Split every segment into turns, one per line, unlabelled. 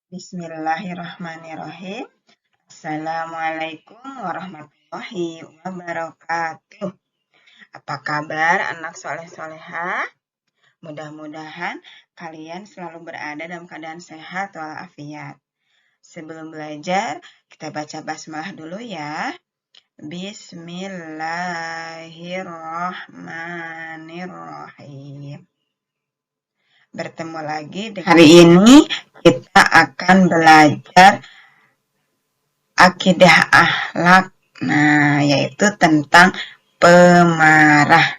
Bismillahirrahmanirrahim. Assalamualaikum warahmatullahi wabarakatuh. Apa kabar anak soleh-soleha? Mudah-mudahan kalian selalu berada dalam keadaan sehat walafiat. Sebelum belajar, kita baca basmalah dulu ya. Bismillahirrahmanirrahim. Bertemu lagi dengan hari ini kita akan belajar akidah akhlak, yaitu tentang pemarah.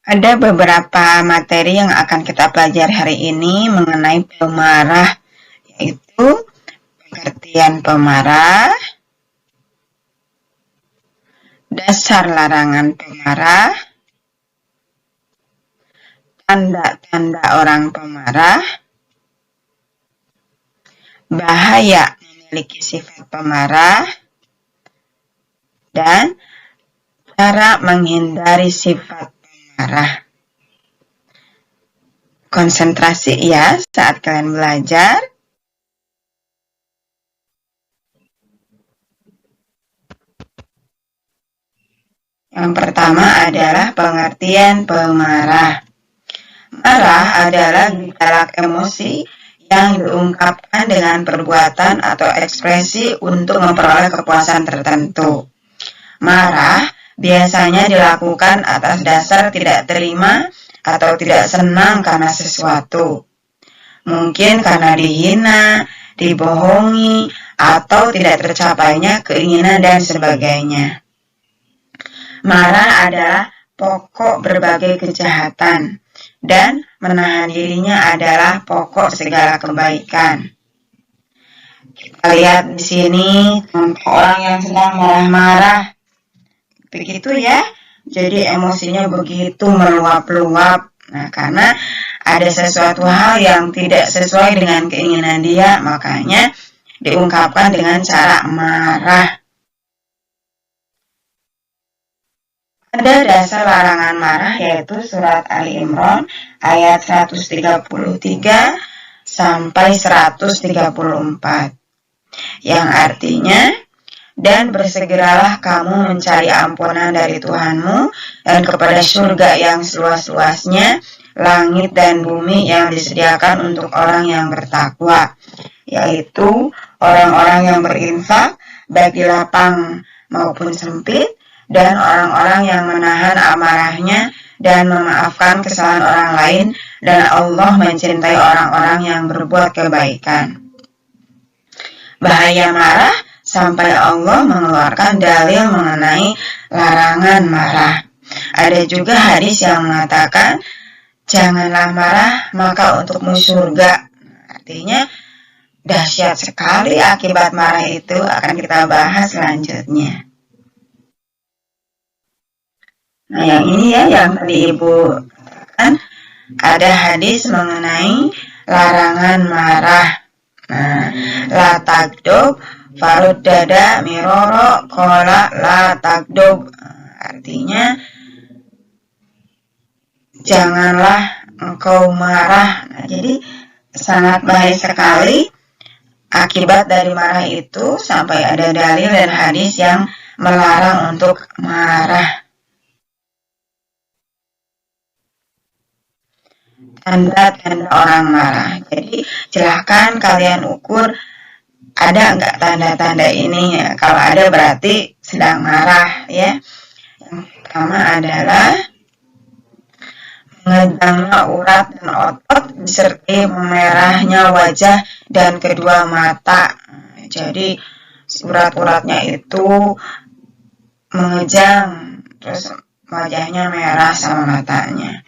Ada beberapa materi yang akan kita pelajari hari ini mengenai pemarah, yaitu pengertian pemarah, dasar larangan pemarah, tanda-tanda orang pemarah, bahaya memiliki sifat pemarah, dan cara menghindari sifat pemarah. Konsentrasi ya saat kalian belajar. Yang pertama adalah pengertian pemarah. Marah adalah gejolak emosi yang diungkapkan dengan perbuatan atau ekspresi untuk memperoleh kepuasan tertentu. Marah biasanya dilakukan atas dasar tidak terima atau tidak senang karena sesuatu. Mungkin karena dihina, dibohongi, atau tidak tercapainya keinginan dan sebagainya. Marah adalah pokok berbagai kejahatan, dan menahan dirinya adalah pokok segala kebaikan. Kita lihat di sini contoh orang yang sedang marah-marah. Begitu ya, jadi emosinya begitu meluap-luap. Karena ada sesuatu hal yang tidak sesuai dengan keinginan dia, makanya diungkapkan dengan cara marah. Ada dasar larangan marah yaitu surat Ali Imran ayat 133 sampai 134 yang artinya, dan bersegeralah kamu mencari ampunan dari Tuhanmu dan kepada surga yang seluas-luasnya, langit dan bumi yang disediakan untuk orang yang bertakwa, yaitu orang-orang yang berinfak bagi lapang maupun sempit, dan orang-orang yang menahan amarahnya dan memaafkan kesalahan orang lain, dan Allah mencintai orang-orang yang berbuat kebaikan. Bahaya marah sampai Allah mengeluarkan dalil mengenai larangan marah. Ada juga hadis yang mengatakan, janganlah marah maka untukmu surga. Artinya dahsyat sekali akibat marah itu, akan kita bahas selanjutnya. Yang ini ya, yang tadi Ibu katakan, ada hadis mengenai larangan marah. La takdob faruddada miroro kola la takdob. Artinya, janganlah engkau marah. Jadi sangat bahaya sekali akibat dari marah itu, sampai ada dalil dan hadis yang melarang untuk marah. Tanda-tanda orang marah. Jadi silahkan kalian ukur, ada nggak tanda-tanda ini ya. Kalau ada berarti sedang marah ya. Yang pertama adalah mengejangnya urat dan otot disertai memerahnya wajah dan kedua mata. Jadi urat-uratnya itu mengejang, terus wajahnya merah sama matanya.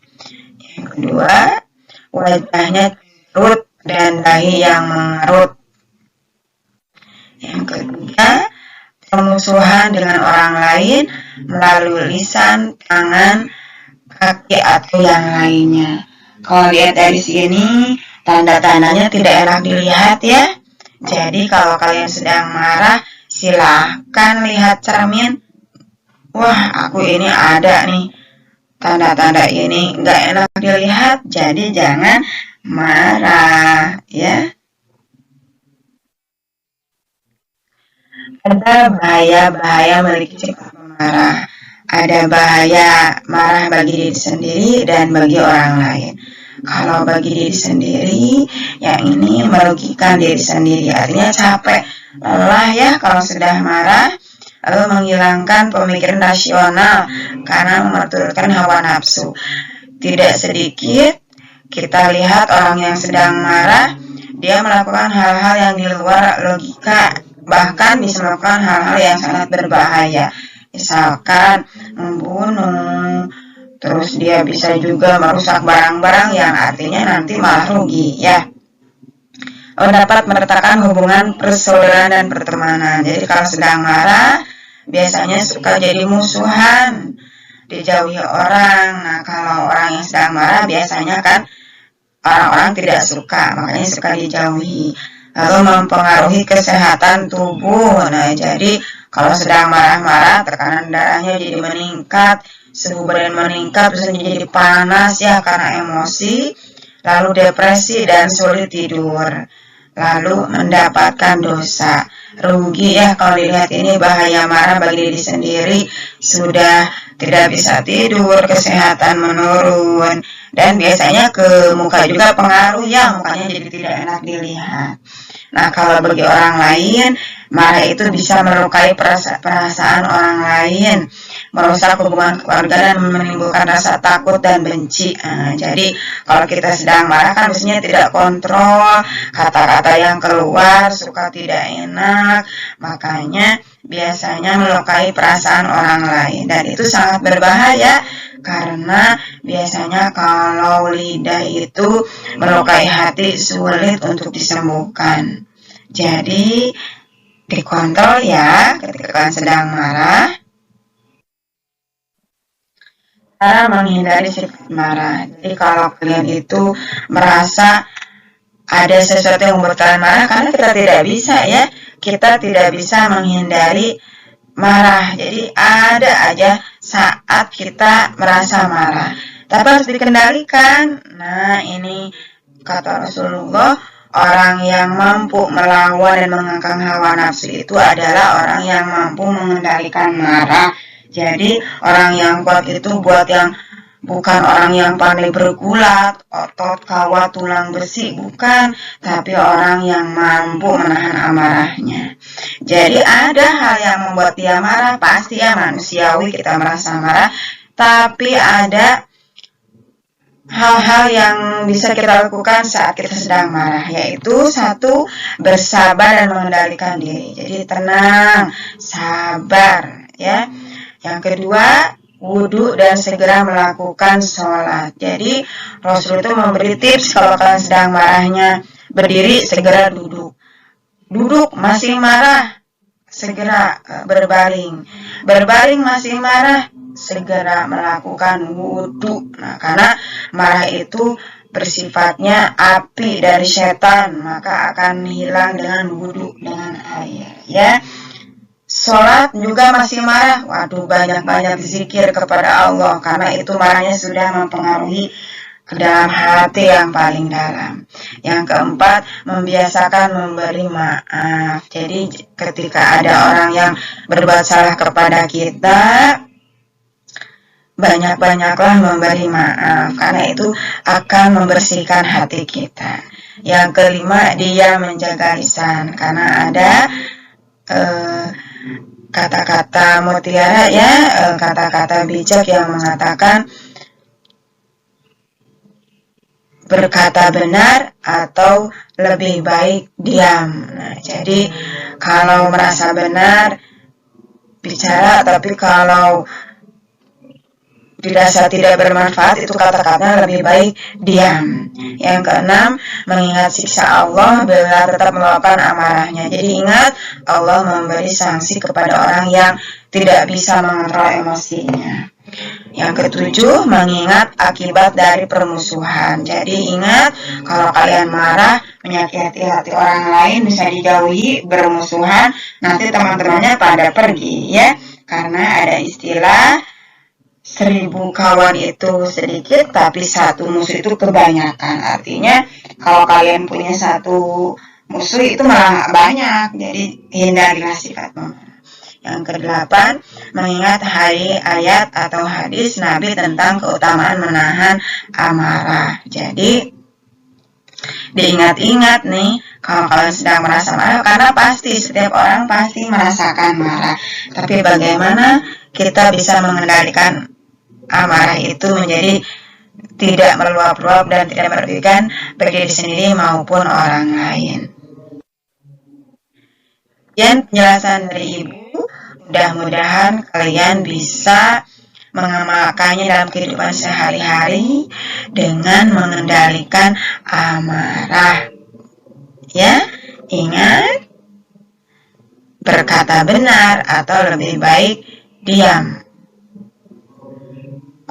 Yang kedua, wajahnya cemberut dan dahi yang mengerut. Yang ketiga, permusuhan dengan orang lain melalui lisan, tangan, kaki, atau yang lainnya. Kalau lihat dari sini, tanda-tandanya tidak enak dilihat ya. Jadi kalau kalian sedang marah, silahkan lihat cermin. Wah, aku ini ada nih tanda-tanda ini nggak enak dilihat, jadi jangan marah ya. Ada bahaya-bahaya memiliki sifat marah. Ada bahaya marah bagi diri sendiri dan bagi orang lain. Kalau bagi diri sendiri, yang ini merugikan diri sendiri, artinya capek, lelah ya kalau sudah marah, lalu menghilangkan pemikiran rasional karena menuturkan hawa nafsu. Tidak sedikit kita lihat orang yang sedang marah, dia melakukan hal-hal yang di luar logika, bahkan bisa melakukan hal-hal yang sangat berbahaya. Misalkan membunuh, terus dia bisa juga merusak barang-barang yang artinya nanti malah rugi ya. Dapat meretakkan hubungan persaudaraan dan pertemanan. Jadi kalau sedang marah, biasanya suka jadi musuhan, dijauhi orang. Nah, kalau orang yang sedang marah biasanya kan orang-orang tidak suka, makanya suka dijauhi. Lalu mempengaruhi kesehatan tubuh. Nah, jadi kalau sedang marah-marah, tekanan darahnya jadi meningkat, suhu badan meningkat, bisa jadi panas ya karena emosi, lalu depresi dan sulit tidur, lalu mendapatkan dosa. Rugi ya kalau dilihat ini bahaya marah bagi diri sendiri, sudah tidak bisa tidur, kesehatan menurun, dan biasanya ke muka juga pengaruh ya, mukanya jadi tidak enak dilihat. Nah, kalau bagi orang lain, marah itu bisa melukai perasaan orang lain, merusak hubungan keluarga dan menimbulkan rasa takut dan benci. Nah, jadi kalau kita sedang marah kan biasanya tidak kontrol, kata-kata yang keluar suka tidak enak, makanya biasanya melukai perasaan orang lain, dan itu sangat berbahaya karena biasanya kalau lidah itu melukai hati sulit untuk disembuhkan. Jadi dikontrol ya ketika kalian sedang marah. Cara menghindari sifat marah. Jadi kalau kalian itu merasa ada sesuatu yang membuat kalian marah, karena kita tidak bisa ya, kita tidak bisa menghindari marah. Jadi ada aja saat kita merasa marah, tapi harus dikendalikan. Nah, ini kata Rasulullah, orang yang mampu melawan dan mengangkang hawa nafsu itu adalah orang yang mampu mengendalikan marah. Jadi orang yang kuat itu bukan orang yang pandai bergulat, otot, kawat, tulang besi, bukan, tapi orang yang mampu menahan amarahnya. Jadi ada hal yang membuat dia marah, pasti ya manusiawi kita merasa marah, tapi ada hal-hal yang bisa kita lakukan saat kita sedang marah, yaitu satu, bersabar dan mengendalikan diri. Jadi tenang, sabar ya. Yang kedua, wudhu dan segera melakukan sholat. Jadi Rasul itu memberi tips kalau kalian sedang marahnya berdiri, segera duduk. Duduk masih marah, segera berbaring. Berbaring masih marah, segera melakukan wudhu. Nah, karena marah itu bersifatnya api dari setan, maka akan hilang dengan wudhu, dengan air ya. Sholat juga masih marah, waduh, banyak-banyak zikir kepada Allah, karena itu marahnya sudah mempengaruhi ke dalam hati yang paling dalam. Yang keempat, membiasakan memberi maaf. Jadi ketika ada orang yang berbuat salah kepada kita, banyak-banyaklah memberi maaf, karena itu akan membersihkan hati kita. Yang kelima, dia menjaga lisan, karena ada kata-kata mutiara ya, kata-kata bijak yang mengatakan berkata benar atau lebih baik diam. Nah, jadi kalau merasa benar bicara, tapi kalau dirasa tidak bermanfaat, itu kata-kata lebih baik diam. Yang keenam, mengingat siksa Allah bila tetap meluapkan amarahnya. Jadi ingat, Allah memberi sanksi kepada orang yang tidak bisa mengontrol emosinya. Yang ketujuh, mengingat akibat dari permusuhan. Jadi ingat, kalau kalian marah, menyakiti hati orang lain, bisa dijauhi, bermusuhan, nanti teman-temannya pada pergi ya. Karena ada istilah 1000 kawan itu sedikit, tapi satu musuh itu kebanyakan. Artinya kalau kalian punya satu musuh itu malah banyak, jadi hindarilah sifat memarah. Yang ke-8, mengingat ayat atau hadis Nabi tentang keutamaan menahan amarah. Jadi diingat-ingat nih, kalau kalian sedang merasa marah, karena pasti setiap orang pasti merasakan marah. Tapi bagaimana kita bisa mengendalikan amarah itu menjadi tidak meluap-luap dan tidak merugikan bagi diri sendiri maupun orang lain. Dan penjelasan dari Ibu, mudah-mudahan kalian bisa mengamalkannya dalam kehidupan sehari-hari dengan mengendalikan amarah. Ya, ingat, berkata benar atau lebih baik diam.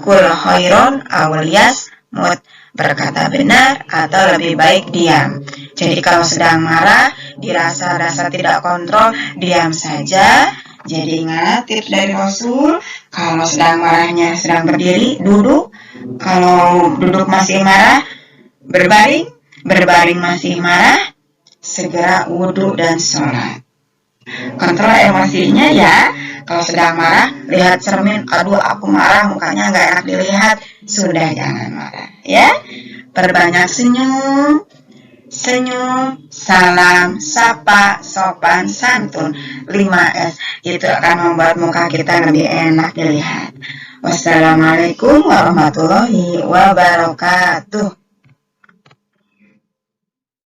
Kul khairon awal yasmut, berkata benar atau lebih baik diam. Jadi kalau sedang marah, dirasa-rasa tidak kontrol, diam saja. Jadi ingat tips dari Rasul, kalau sedang marahnya sedang berdiri, duduk. Kalau duduk masih marah, berbaring. Berbaring masih marah, segera wudhu dan sholat. Kontrol emosinya ya. Kalau sedang marah, lihat cermin, aduh aku marah, mukanya nggak enak dilihat, sudah jangan marah ya. Perbanyak senyum, salam, sapa, sopan, santun, 5S. Itu akan membuat muka kita lebih enak dilihat. Wassalamualaikum warahmatullahi wabarakatuh.